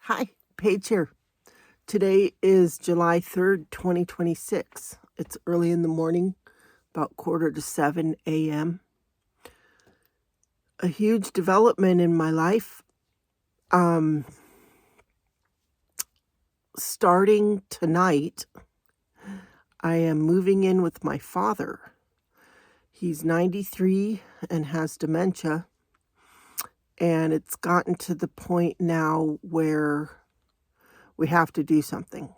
Hi, Paige here. Today is July 3rd, 2026. It's early in the morning, about 6:45 a.m. A huge development in my life. Starting tonight, I am moving in with my father. He's 93 and has dementia, and it's gotten to the point now where we have to do something.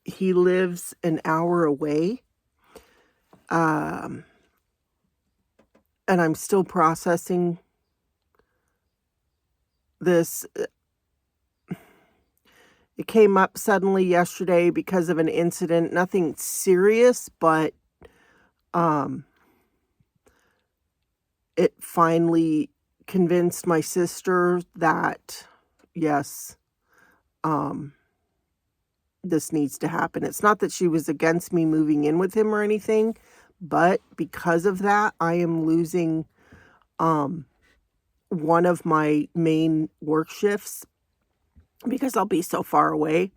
He lives an hour away. And I'm still processing this. It came up suddenly yesterday because of an incident, nothing serious, but it finally convinced my sister that, yes, this needs to happen. It's not that she was against me moving in with him or anything, but because of that, I am losing one of my main work shifts because I'll be so far away.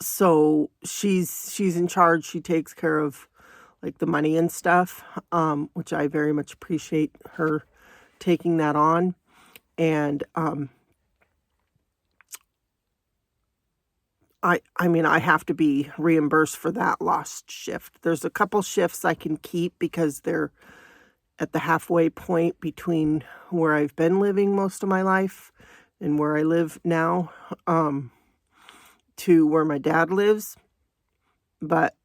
So she's in charge. She takes care of like the money and stuff, which I very much appreciate her taking that on. And I mean, I have to be reimbursed for that lost shift. There's a couple shifts I can keep because they're at the halfway point between where I've been living most of my life and where I live now, to where my dad lives. But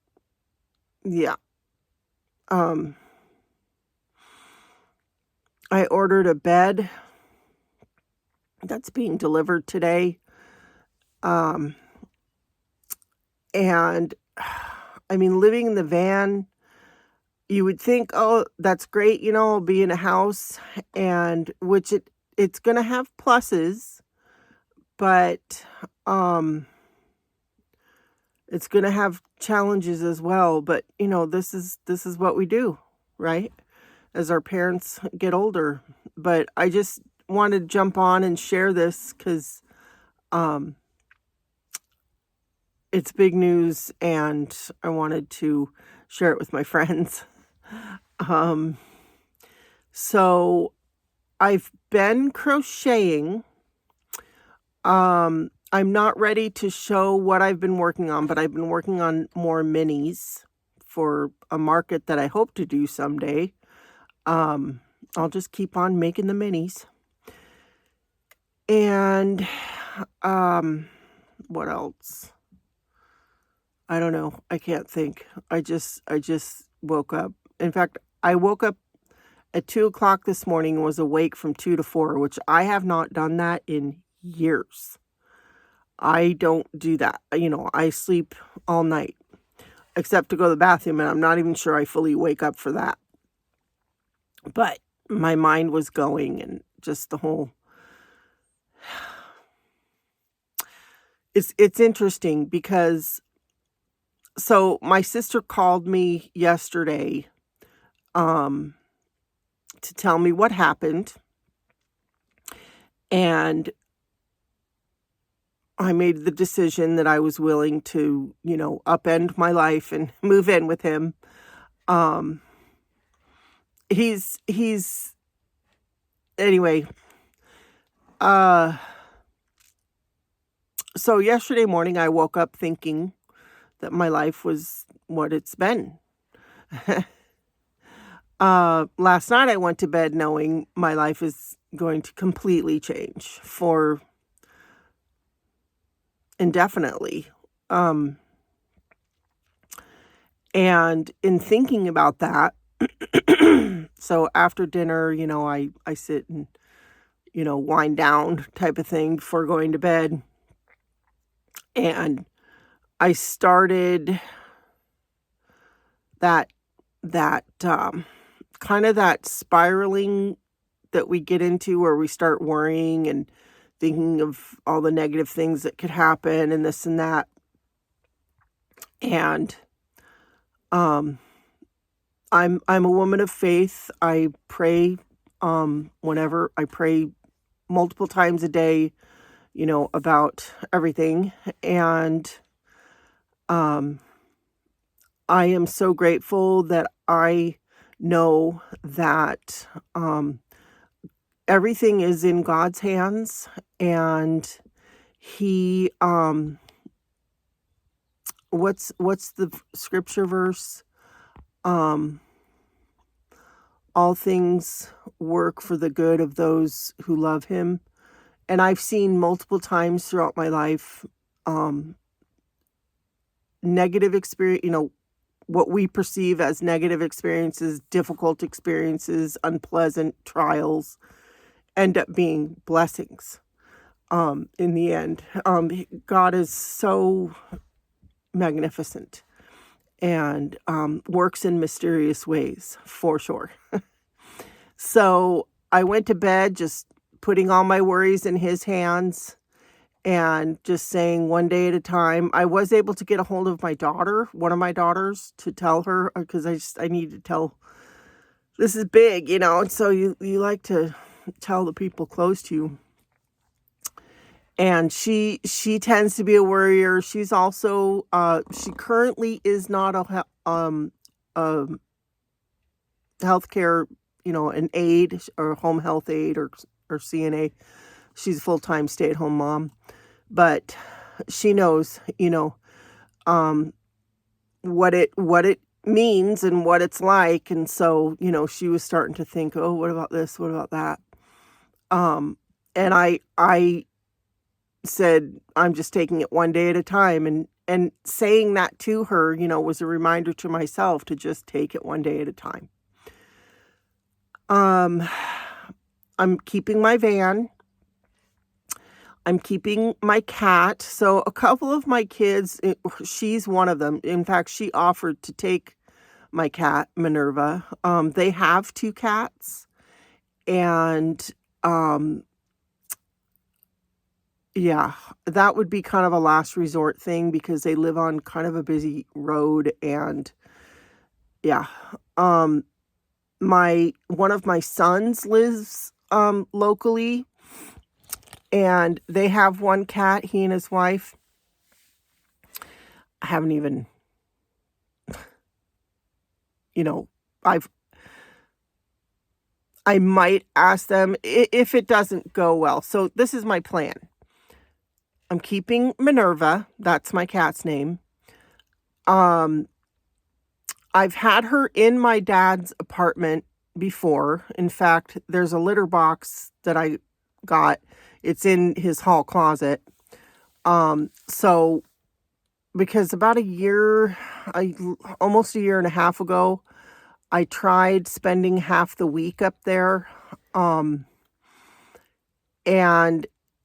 yeah, I ordered a bed that's being delivered today. And I mean, living in the van, you would think, oh, that's great, I'll be in a house, and which it's gonna have pluses, but it's gonna have challenges as well. But this is what we do, right? As our parents get older. But I just wanted to jump on and share this because it's big news, and I wanted to share it with my friends. So I've been crocheting. I'm not ready to show what I've been working on, but I've been working on more minis for a market that I hope to do someday. I'll just keep on making the minis. And what else? I don't know. I can't think. I just woke up. In fact, I woke up at 2:00 this morning and was awake from 2 to 4, which I have not done that in years. I don't do that. I sleep all night, except to go to the bathroom, and I'm not even sure I fully wake up for that. But my mind was going, and just the whole... It's interesting because... So my sister called me yesterday to tell me what happened, and I made the decision that I was willing to, upend my life and move in with him. He's anyway, so yesterday morning I woke up thinking that my life was what it's been. Last night I went to bed knowing my life is going to completely change for indefinitely. And in thinking about that, so after dinner, I sit and, wind down type of thing before going to bed. And I started that kind of that spiraling that we get into where we start worrying and thinking of all the negative things that could happen and this and that. And I'm a woman of faith. I pray whenever I pray multiple times a day, about everything. And um, I am so grateful that I know that everything is in God's hands, and he what's the scripture verse? Um all things work for the good of those who love him. And I've seen multiple times throughout my life um negative experience, what we perceive as negative experiences, difficult experiences, unpleasant trials end up being blessings in the end. God is so magnificent and works in mysterious ways, for sure. So I went to bed just putting all my worries in his hands and just saying one day at a time. I was able to get a hold of my daughter, one of my daughters, to tell her, because I need to tell, this is big, and so you like to tell the people close to you. And she tends to be a worrier. She's also she currently is not a healthcare, an aide or home health aide or CNA. She's a full-time stay-at-home mom, but she knows, um, what it means and what it's like. And so, she was starting to think, oh, what about this? What about that? And I said, I'm just taking it one day at a time. And saying that to her, was a reminder to myself to just take it one day at a time. I'm keeping my van. I'm keeping my cat. So a couple of my kids, she's one of them. In fact, she offered to take my cat, Minerva. They have 2 cats. And yeah, that would be kind of a last resort thing because they live on kind of a busy road. And yeah, one of my sons lives locally, and they have 1 cat, he and his wife. I haven't even, I might ask them if it doesn't go well. So this is my plan. I'm keeping Minerva. That's my cat's name. I've had her in my dad's apartment before. In fact, there's a litter box that I got. It's in his hall closet. So because about almost a year and a half ago, I tried spending half the week up there. And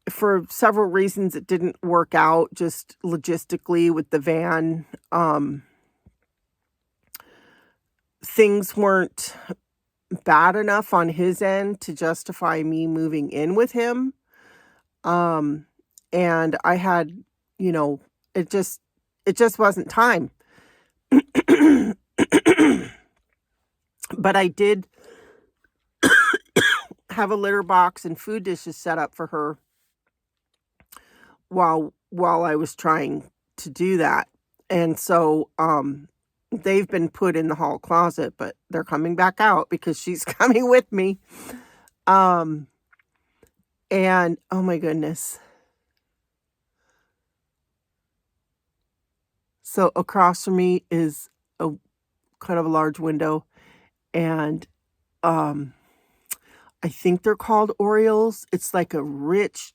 for several reasons, it didn't work out just logistically with the van. Things weren't bad enough on his end to justify me moving in with him. And I had, it just wasn't time. But I did have a litter box and food dishes set up for her while I was trying to do that. And so they've been put in the hall closet, but they're coming back out because she's coming with me. And oh my goodness. So across from me is a kind of a large window, and I think they're called Orioles. It's like a rich,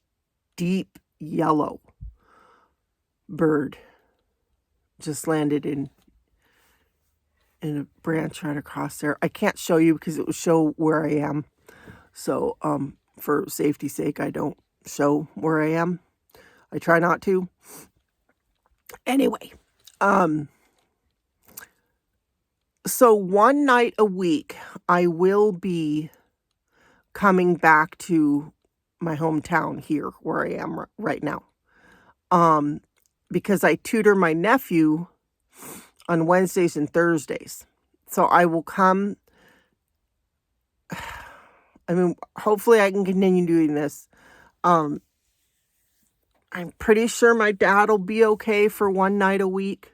deep yellow bird just landed in a branch right across there. I can't show you because it will show where I am. So for safety's sake, I don't show where I am. I try not to. Anyway, so one night a week, I will be coming back to my hometown here where I am right now. Because I tutor my nephew on Wednesdays and Thursdays. So I will come. I mean, hopefully I can continue doing this Um, I'm pretty sure my dad will be okay for one night a week.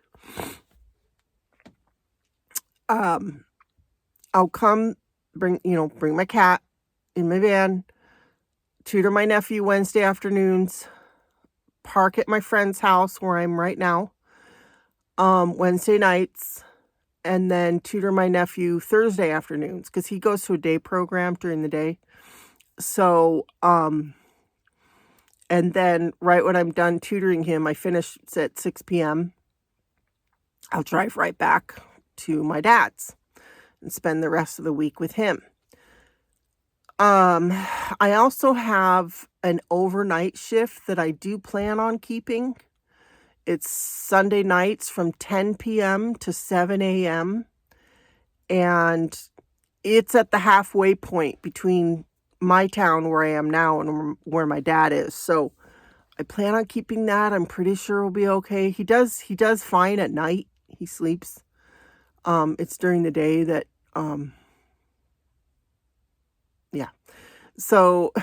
I'll come bring my cat in my van, tutor my nephew Wednesday afternoons, park at my friend's house where I'm right now, Wednesday nights, and then tutor my nephew Thursday afternoons because he goes to a day program during the day. So, and then right when I'm done tutoring him, I finish at 6 p.m. I'll drive right back to my dad's and spend the rest of the week with him. I also have an overnight shift that I do plan on keeping. It's Sunday nights from 10 p.m. to 7 a.m. And it's at the halfway point between my town where I am now and where my dad is. So I plan on keeping that. I'm pretty sure we'll be okay. He does fine at night. He sleeps. It's during the day that yeah. So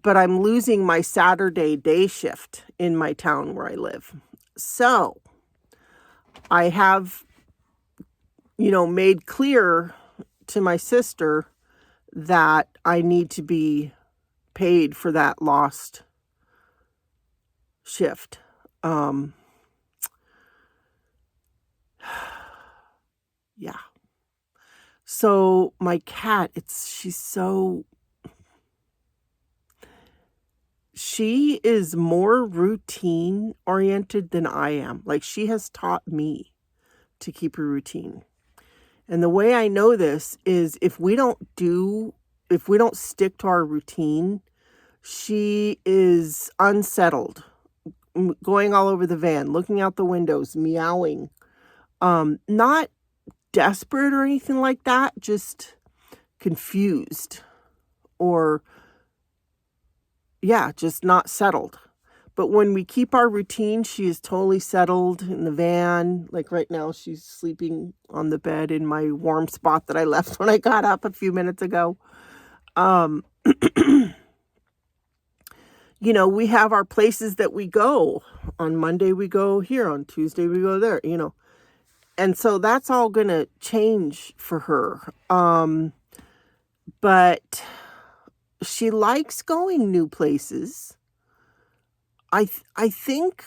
but I'm losing my Saturday day shift in my town where I live. So I have, made clear to my sister that I need to be paid for that lost shift. Yeah. So my cat, she is more routine oriented than I am. Like, she has taught me to keep a routine. And the way I know this is if we don't stick to our routine, she is unsettled, going all over the van, looking out the windows, meowing. Not desperate or anything like that, just confused or just not settled. But when we keep our routine, she is totally settled in the van. Like right now, she's sleeping on the bed in my warm spot that I left when I got up a few minutes ago. We have our places that we go. On Monday, we go here. On Tuesday, we go there, And so that's all going to change for her. But she likes going new places. I think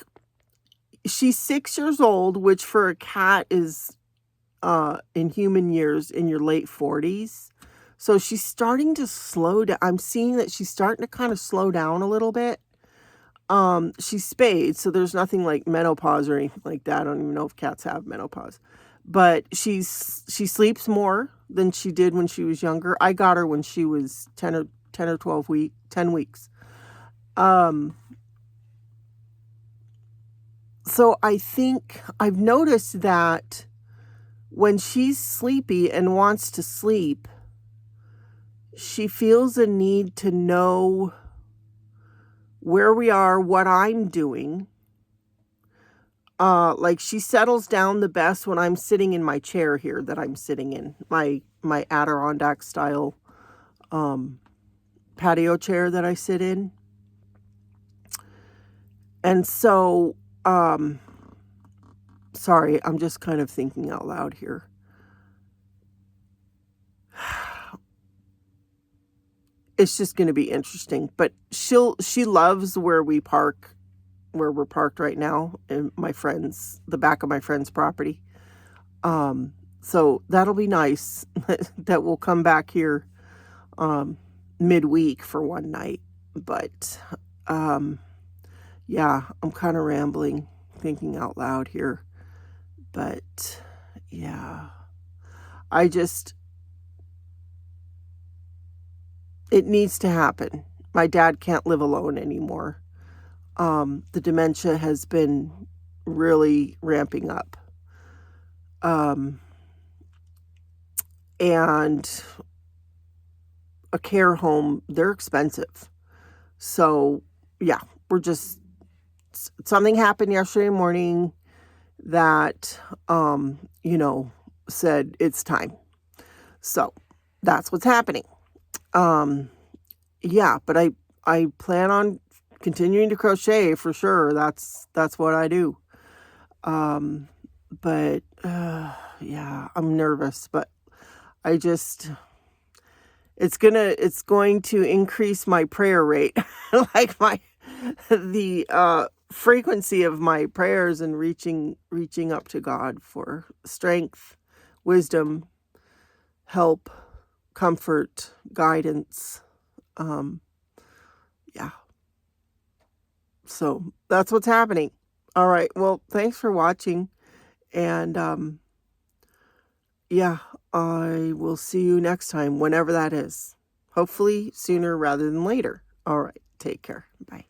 she's 6 years old, which for a cat is in human years in your late 40s. So she's starting to slow down. I'm seeing that she's starting to kind of slow down a little bit. She's spayed, so there's nothing like menopause or anything like that. I don't even know if cats have menopause. But she sleeps more than she did when she was younger. I got her when she was 10 or 10 weeks. So I think I've noticed that when she's sleepy and wants to sleep, she feels a need to know where we are, what I'm doing. Like she settles down the best when I'm sitting in my chair here that I'm sitting in, my Adirondack style patio chair that I sit in. And so, sorry, I'm just kind of thinking out loud here. It's just going to be interesting, but she loves where we're parked right now in the back of my friend's property. So that'll be nice that we'll come back here, midweek for one night, but, yeah, I'm kind of rambling, thinking out loud here, but yeah, it needs to happen. My dad can't live alone anymore. The dementia has been really ramping up. And a care home, they're expensive. So, yeah, something happened yesterday morning that, said it's time. So, that's what's happening. Um, yeah, but I plan on continuing to crochet for sure. That's what I do. Um, but yeah, I'm nervous, but I just it's going to increase my prayer rate, like the frequency of my prayers and reaching up to God for strength, wisdom, help, comfort, guidance. Um, yeah. So that's what's happening. All right. Well, thanks for watching. And yeah, I will see you next time, whenever that is. Hopefully sooner rather than later. All right. Take care. Bye.